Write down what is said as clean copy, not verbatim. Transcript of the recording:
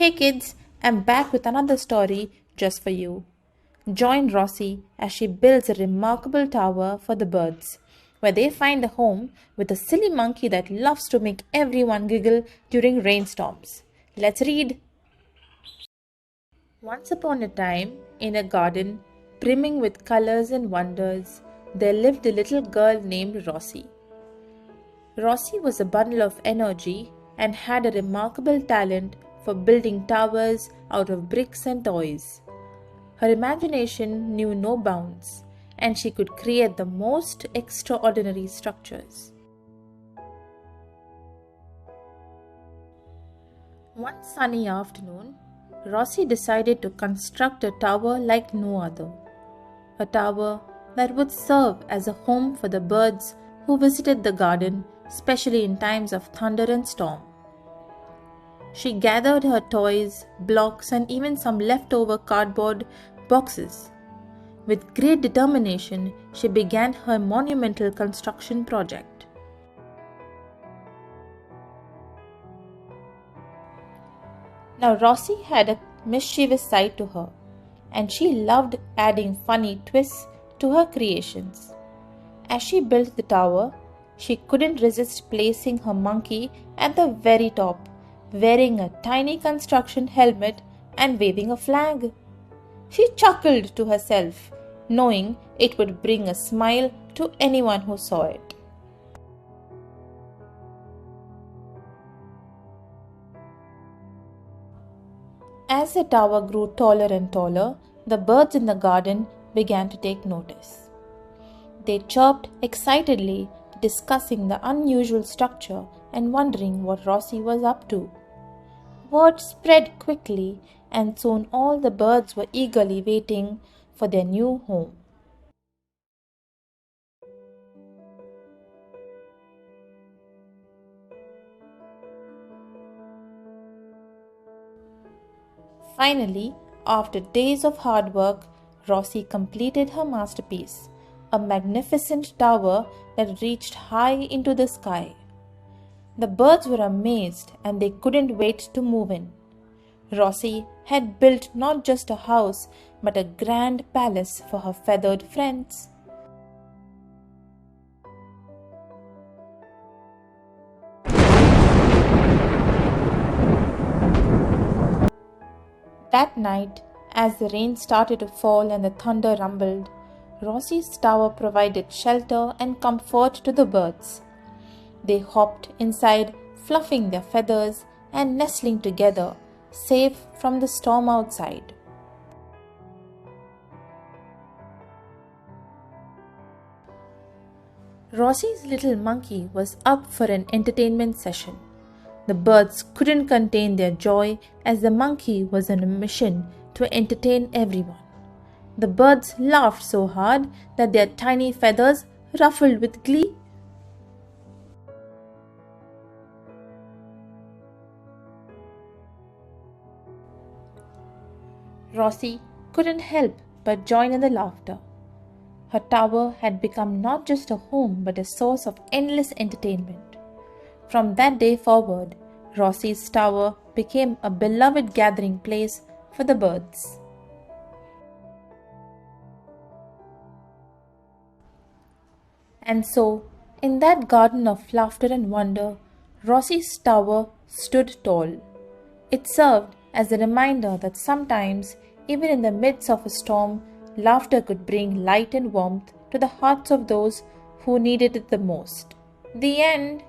Hey kids, I'm back with another story just for you. Join Rosie as she builds a remarkable tower for the birds, where they find a home with a silly monkey that loves to make everyone giggle during rainstorms. Let's read. Once upon a time, in a garden brimming with colors and wonders, there lived a little girl named Rosie. Rosie was a bundle of energy and had a remarkable talent for building towers out of bricks and toys. Her imagination knew no bounds, and she could create the most extraordinary structures. One sunny afternoon, Rosie decided to construct a tower like no other. A tower that would serve as a home for the birds who visited the garden, especially in times of thunder and storm. She gathered her toys, blocks, and even some leftover cardboard boxes. With great determination, she began her monumental construction project. Now, Rosie had a mischievous side to her, and she loved adding funny twists to her creations. As she built the tower, she couldn't resist placing her monkey at the very top, wearing a tiny construction helmet and waving a flag. She chuckled to herself, knowing it would bring a smile to anyone who saw it. As the tower grew taller and taller, the birds in the garden began to take notice. They chirped excitedly, discussing the unusual structure and wondering what Rosie was up to. Word spread quickly, and soon all the birds were eagerly waiting for their new home. Finally, after days of hard work, Rosie completed her masterpiece, a magnificent tower that reached high into the sky. The birds were amazed and they couldn't wait to move in. Rosie had built not just a house but a grand palace for her feathered friends. That night, as the rain started to fall and the thunder rumbled, Rosie's tower provided shelter and comfort to the birds. They hopped inside, fluffing their feathers and nestling together, safe from the storm outside. Rosie's little monkey was up for an entertainment session. The birds couldn't contain their joy as the monkey was on a mission to entertain everyone. The birds laughed so hard that their tiny feathers ruffled with glee. Rosie couldn't help but join in the laughter. Her tower had become not just a home but a source of endless entertainment. From that day forward, Rosie's tower became a beloved gathering place for the birds. And so, in that garden of laughter and wonder, Rosie's tower stood tall. It served as a reminder that sometimes, even in the midst of a storm, laughter could bring light and warmth to the hearts of those who needed it the most. The end.